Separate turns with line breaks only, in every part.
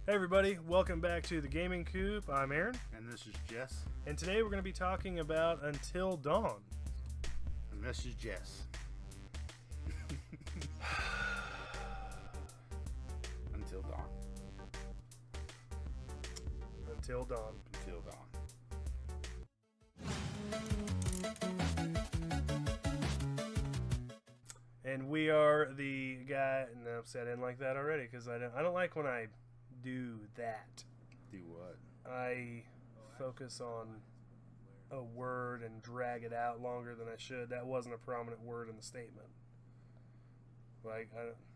Hey everybody, welcome back to the Gaming Coop. I'm Aaron.
And this is Jess.
And today we're going to be talking about Until Dawn.
And this is Jess. Until dawn.
Until Dawn.
Until dawn.
And we are the guy... No, see, I didn't like that already because I don't like when I do that.
Do what?
I focus on a word and drag it out longer than I should. That wasn't a prominent word in the statement. Like,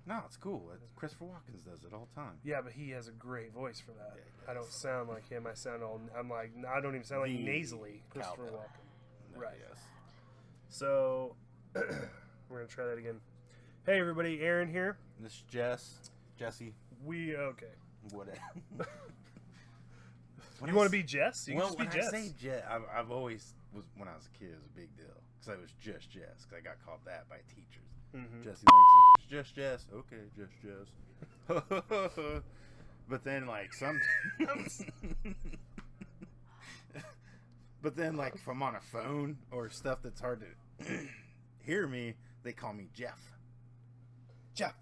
No, it's cool. Christopher Watkins does it all the time.
yeah, but he has a great voice for that.
Yeah,
I don't sound like him. I sound all... I don't even sound like nasally Christopher
cowbell.
Walken.
No,
Right.
Yes.
So, we're going to try that again. Hey, everybody. Aaron here.
And this is Jess. Jesse.
Okay.
Whatever.
You want to be Jess? You can just be
when
Jess.
I say Jess, I've always was when I was a kid. It was a big deal because I was just Jess because I got called that by teachers.
Mhm.
Jesse Langston, it's just Jess. Okay, just Jess. But then like but then like if I'm on a phone or stuff that's hard to hear me, they call me Jeff.
Jeff.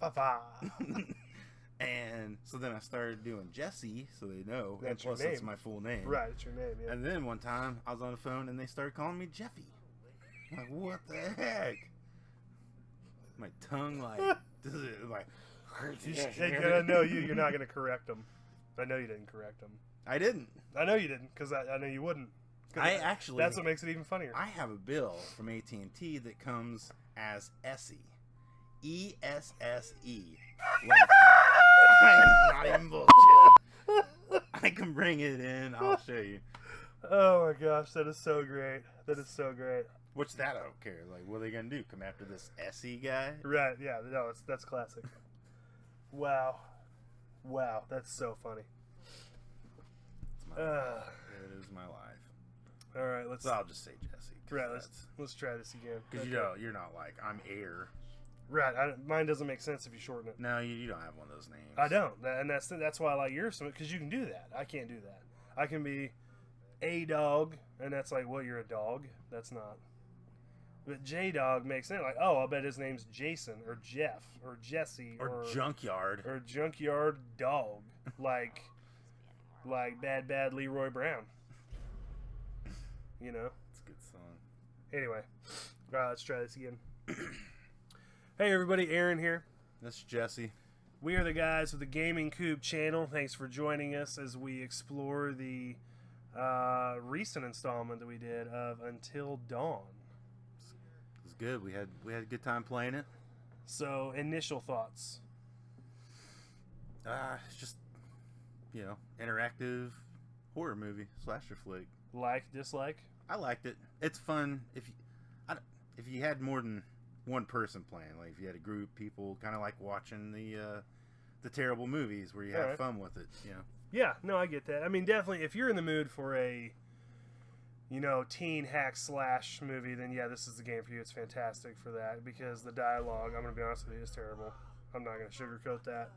And so then I started doing Jesse, so they know.
That's
and plus,
your
that's
name.
my full name.
Right, it's your name, yeah.
And then one time I was on the phone and they started calling me Jeffy. I'm like, what the heck? My tongue like
I know you're not going to correct them. I know you didn't correct them.
I didn't.
I know you didn't because I know you wouldn't. That's what makes it even funnier.
I have a bill from AT&T that comes as Essie. E-S-S-E. I'm not even bullshit. I can bring it in. I'll show you.
Oh my gosh, that is so great. That is so great.
What's that? I don't care. Like, what are they gonna do? Come after this Essie guy?
Right, yeah, no, that's classic. Wow, that's so funny.
It's my life. It is my life.
All right, let's.
So I'll just say Jesse.
Right, let's try this again.
Because
Okay.
you're not like I'm Air.
Right, mine doesn't make sense if you shorten it.
No, you don't have one of those names.
I don't, and that's why I like yours, because you can do that. I can't do that. I can be a dog, and that's like, well, you're a dog. That's not. But J Dog makes sense. Like, oh, I'll bet his name's Jason or Jeff or Jesse
or Junkyard
or Junkyard Dog, like bad Leroy Brown. You know.
It's a good song.
Anyway, let's try this again. Hey everybody, Aaron here.
This is Jesse.
We are the guys with the Gaming Coop channel. Thanks for joining us as we explore the recent installment that we did of Until Dawn.
It was good. We had a good time playing it.
So, initial thoughts.
It's just interactive horror movie slasher flick.
Like, dislike?
I liked it. It's fun if you had more than one person playing, like if you had a group of people, kind of like watching the terrible movies where you have fun with it,
Yeah, no, I get that. I mean, definitely, if you're in the mood for a, teen hack slash movie, then yeah, this is the game for you. It's fantastic for that because the dialogue, I'm going to be honest with you, is terrible. I'm not going to sugarcoat that.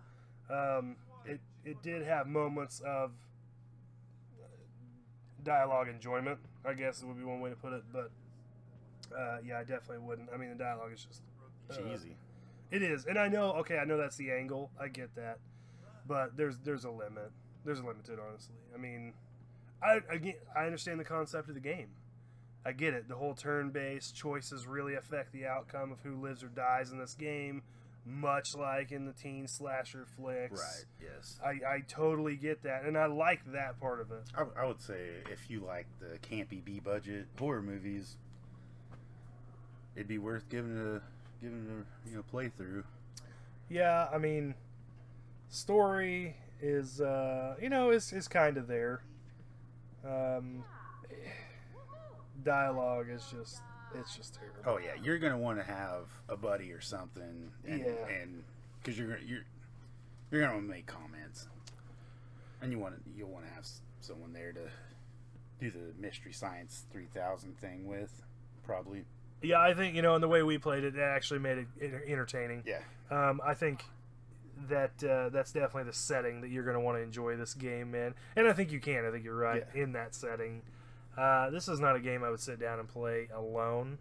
It did have moments of dialogue enjoyment, I guess would be one way to put it, but yeah, I definitely wouldn't. I mean, the dialogue is just
cheesy.
It is, and I know that's the angle. I get that, but there's a limit. There's a limit to it, honestly. I mean, I understand the concept of the game. I get it. The whole turn-based choices really affect the outcome of who lives or dies in this game, much like in the teen slasher flicks.
Right. Yes.
I totally get that, and I like that part of it.
I would say if you like the campy B-budget horror movies, it'd be worth giving it a playthrough.
Yeah, I mean, story is is kind of there. Dialogue is just terrible.
Oh yeah, you're gonna want to have a buddy or something, and because you're gonna make comments, and you'll want to have someone there to do the Mystery Science 3000 thing with, probably.
Yeah, I think, in the way we played it, it actually made it entertaining.
Yeah.
I think that's definitely the setting that you're going to want to enjoy this game, man. And I think you can. I think you're right in that setting. This is not a game I would sit down and play alone.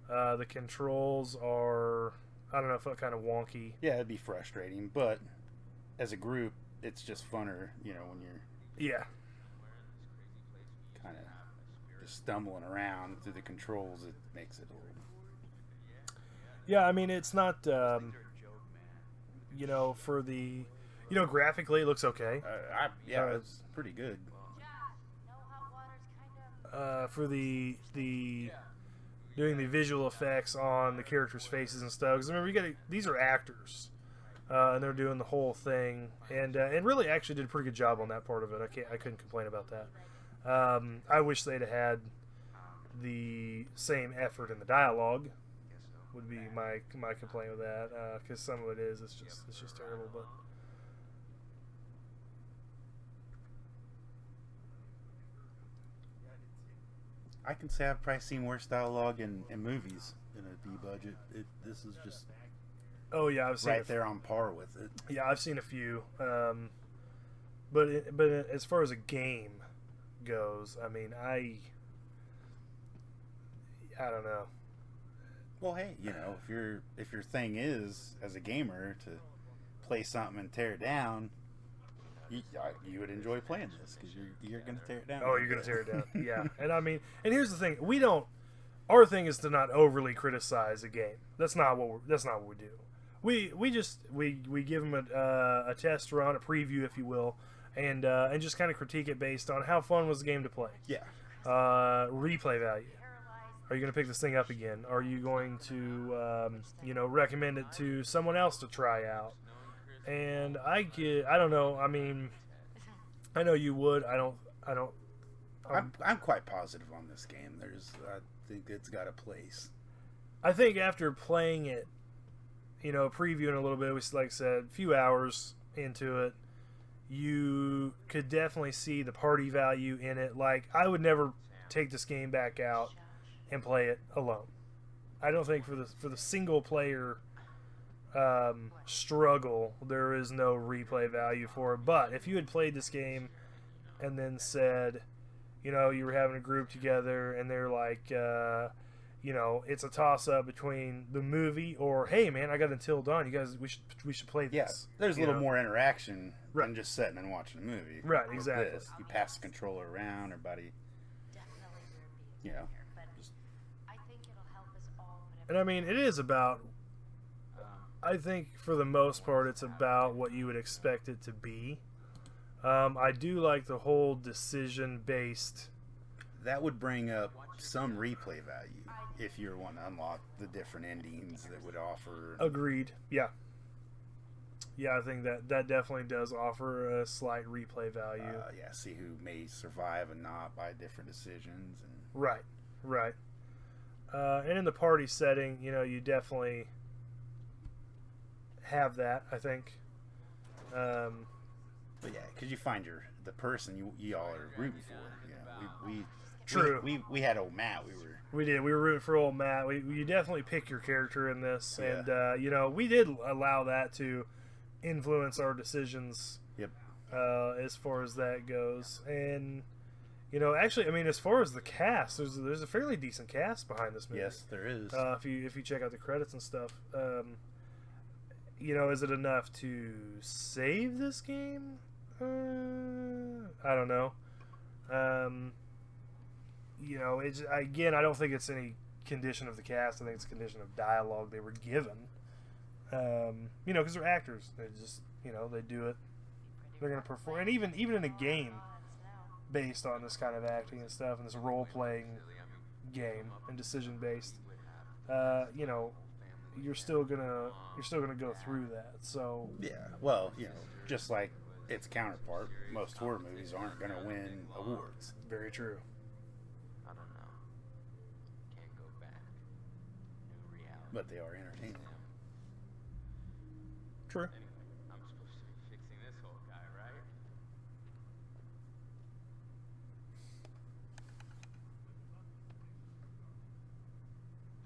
The controls are, I don't know, felt kind of wonky.
Yeah, it'd be frustrating, but as a group, it's just funner, you know, when you're kind of just stumbling around through the controls. It makes it a little.
Yeah, I mean, it's not, you know, for the, you know, graphically it looks okay.
It's pretty good.
For the doing the visual effects on the characters' faces and stuff. Because remember, these are actors, and they're doing the whole thing, and really actually did a pretty good job on that part of it. I couldn't complain about that. I wish they'd have had the same effort in the dialogue. Would be my complaint with that, because some of it it's just terrible. But
I can say I've probably seen worse dialogue in movies in a D budget. This is just
I've seen
right there on par with it.
Yeah, I've seen a few, but as far as a game goes, I mean, I don't know.
Well, hey, you know, if your thing is as a gamer to play something and tear it down, you would enjoy playing this because you're going to tear it down.
Oh, you're going to tear it down. Yeah, and I mean, and here's the thing: our thing is to not overly criticize a game. That's not what we do. We just give them a test run, a preview, if you will, and just kind of critique it based on how fun was the game to play.
Yeah.
Replay value. Are you going to pick this thing up again? Are you going to, recommend it to someone else to try out? And I don't know. I mean, I know you would. I don't.
I'm quite positive on this game. I think it's got a place.
I think after playing it, previewing a little bit, like I said, a few hours into it, you could definitely see the party value in it. Like, I would never take this game back out and play it alone. I don't think for the single player struggle, there is no replay value for it. But if you had played this game and then said, you were having a group together and they're like, it's a toss up between the movie or, hey man, I got Until Dawn. You guys, we should play this.
Yeah, there's a little more interaction than just sitting and watching a movie.
Right, exactly.
You pass the controller around, everybody.
And I mean, it is about, I think for the most part, it's about what you would expect it to be. I do like the whole decision-based.
That would bring up some replay value if you're wanting to unlock the different endings that would offer.
Agreed. Yeah. Yeah, I think that definitely does offer a slight replay value.
See who may survive and not by different decisions. And
Right. And in the party setting, you definitely have that, I think.
But yeah, because you find the person you all are rooting for.
True.
We had old Matt.
We did. We were rooting for old Matt. You definitely pick your character in this,
yeah.
And we did allow that to influence our decisions.
Yep.
As far as that goes, and. Actually, I mean, as far as the cast, there's a fairly decent cast behind this movie.
Yes, there is.
If you check out the credits and stuff, is it enough to save this game? I don't know. It's again, I don't think it's any condition of the cast. I think it's a condition of dialogue they were given. Because they're actors. They just, they do it. They're gonna perform, and even in a game based on this kind of acting and stuff, and this role-playing game and decision-based, you're still gonna go through that. So
yeah, well, just like its counterpart, most horror movies aren't gonna win awards.
Very true.
I don't know. Can't go back. New reality.
But they are entertaining.
True.
Anyway, I'm supposed to be fixing this whole guy, right?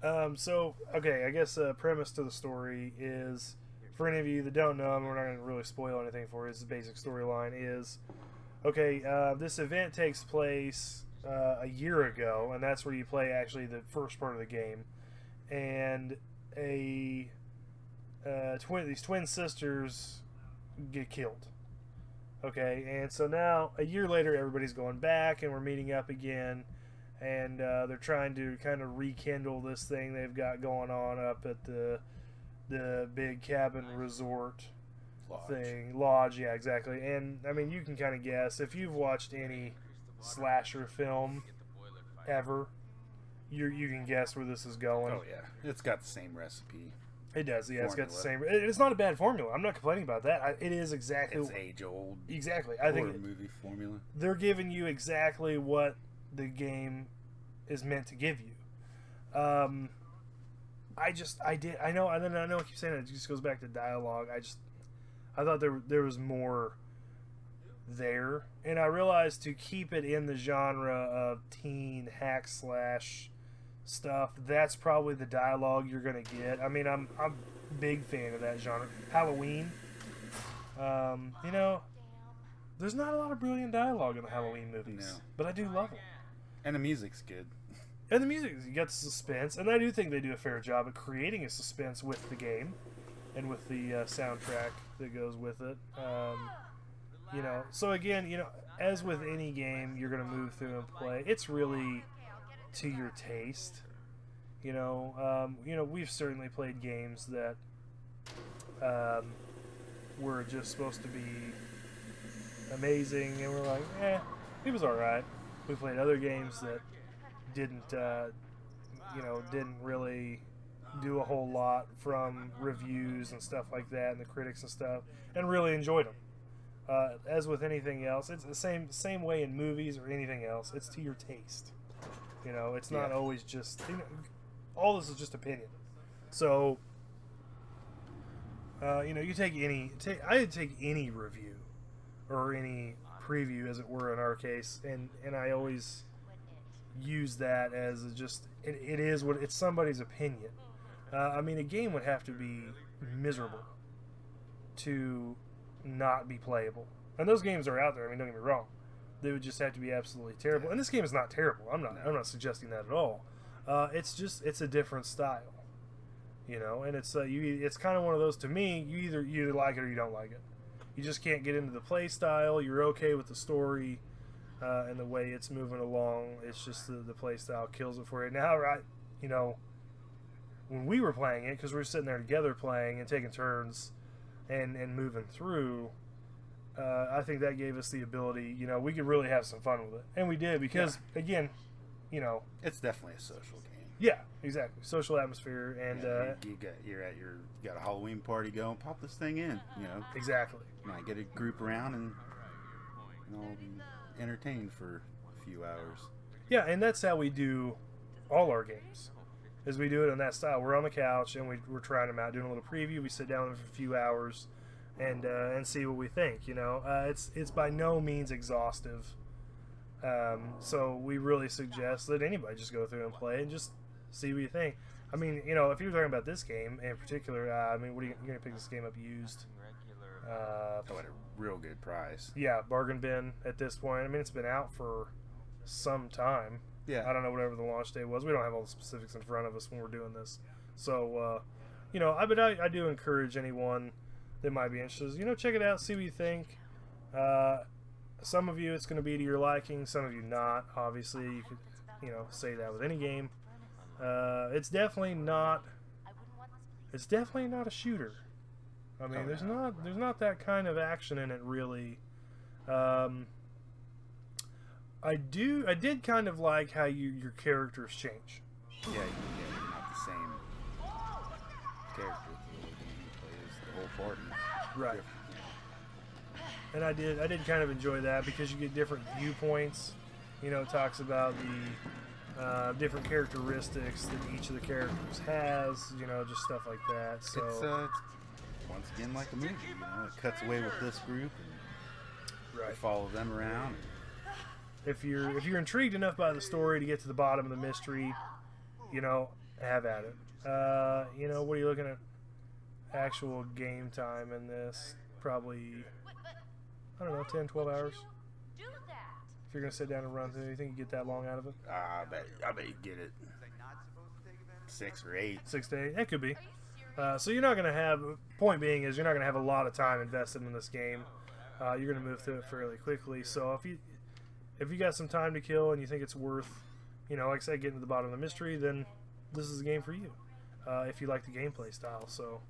I guess premise to the story is for any of you that don't know, and we're not going to really spoil anything for you, the basic storyline is, okay, this event takes place a year ago, and that's where you play actually the first part of the game, and these twin sisters get killed. Okay, and so now a year later, everybody's going back, and we're meeting up again, and they're trying to kind of rekindle this thing they've got going on up at the big cabin resort lodge. Yeah, exactly. And I mean, you can kind of guess if you've watched any slasher film ever, you can guess where this is going.
Oh yeah, it's got the same recipe.
It does, yeah. Formula. It's got the same. It's not a bad formula. I'm not complaining about that. It is exactly.
It's age old.
Exactly, I think
movie formula.
They're giving you exactly what the game is meant to give you. I know. I keep saying it just goes back to dialogue. I thought there was more there, and I realized to keep it in the genre of teen hack slash stuff, that's probably the dialogue you're gonna get. I mean, I'm a big fan of that genre. Halloween, you know, there's not a lot of brilliant dialogue in the Halloween movies, but I do love them.
And the music's good.
And the music, you get the suspense, and I do think they do a fair job at creating a suspense with the game and with the soundtrack that goes with it. You know, so again, you know, as with any game you're gonna move through and play, it's really to your taste. You know, we've certainly played games that were just supposed to be amazing, and we're like, it was alright. We played other games that didn't really do a whole lot from reviews and stuff like that, and the critics and stuff, and really enjoyed them. As with anything else, it's the same way in movies or anything else. It's to your taste. You know, it's not always just, you know, all this is just opinion. So, you know, I'd take any review or any preview, as it were, in our case, and I always use that as it's somebody's opinion. I mean, a game would have to be miserable to not be playable, and those games are out there. I mean, don't get me wrong. They would just have to be absolutely terrible. And this game is not terrible. I'm not suggesting that at all. It's a different style, you know. And it's kind of one of those, to me. You either like it or you don't like it. You just can't get into the play style. You're okay with the story and the way it's moving along. It's just the play style kills it for you. Now, right? You know, when we were playing it, because we were sitting there together playing and taking turns and moving through. I think that gave us the ability, you know, we could really have some fun with it. And we did, because, again, you know...
It's definitely a social game.
Yeah, exactly. Social atmosphere, and...
you got a Halloween party going, pop this thing in, you know.
Exactly.
You might get a group around and, you know, be entertained for a few hours.
Yeah, and that's how we do all our games, is we do it in that style. We're on the couch, and we're trying them out, doing a little preview. We sit down for a few hours... and see what we think. You know, it's by no means exhaustive, so we really suggest that anybody just go through and play and just see what you think. I mean, you know, if you're talking about this game in particular, I mean, you're gonna pick this game up used?
At a real good price.
Yeah, bargain bin at this point. I mean, it's been out for some time.
Yeah,
I don't know whatever the launch date was. We don't have all the specifics in front of us when we're doing this, so you know, I do encourage anyone that might be interested, you know, check it out, see what you think. Some of you it's going to be to your liking, some of you not. Obviously, you could, you know, say that with any game. It's definitely not a shooter. I mean, there's not that kind of action in it, really. I did kind of like how your characters change.
Yeah, you're not the same character. The whole party.
Right. And I did kind of enjoy that, because you get different viewpoints. You know, it talks about the different characteristics that each of the characters has. You know, just stuff like that. So
it's once again like a movie. You know, it cuts away with this group and you follow them around.
If you're intrigued enough by the story to get to the bottom of the mystery, you know, have at it. You know, what are you looking at? actual game time in this, probably, I don't know, 10, 12 hours. If you're going to sit down and run through, you think you get that long out of it?
I bet you get it 6 or 8.
6 to 8? It could be. So you're not going to have, point being is you're not going to have a lot of time invested in this game. You're going to move through it fairly quickly. So if you got some time to kill and you think it's worth, you know, like I said, getting to the bottom of the mystery, then this is the game for you. If you like the gameplay style. So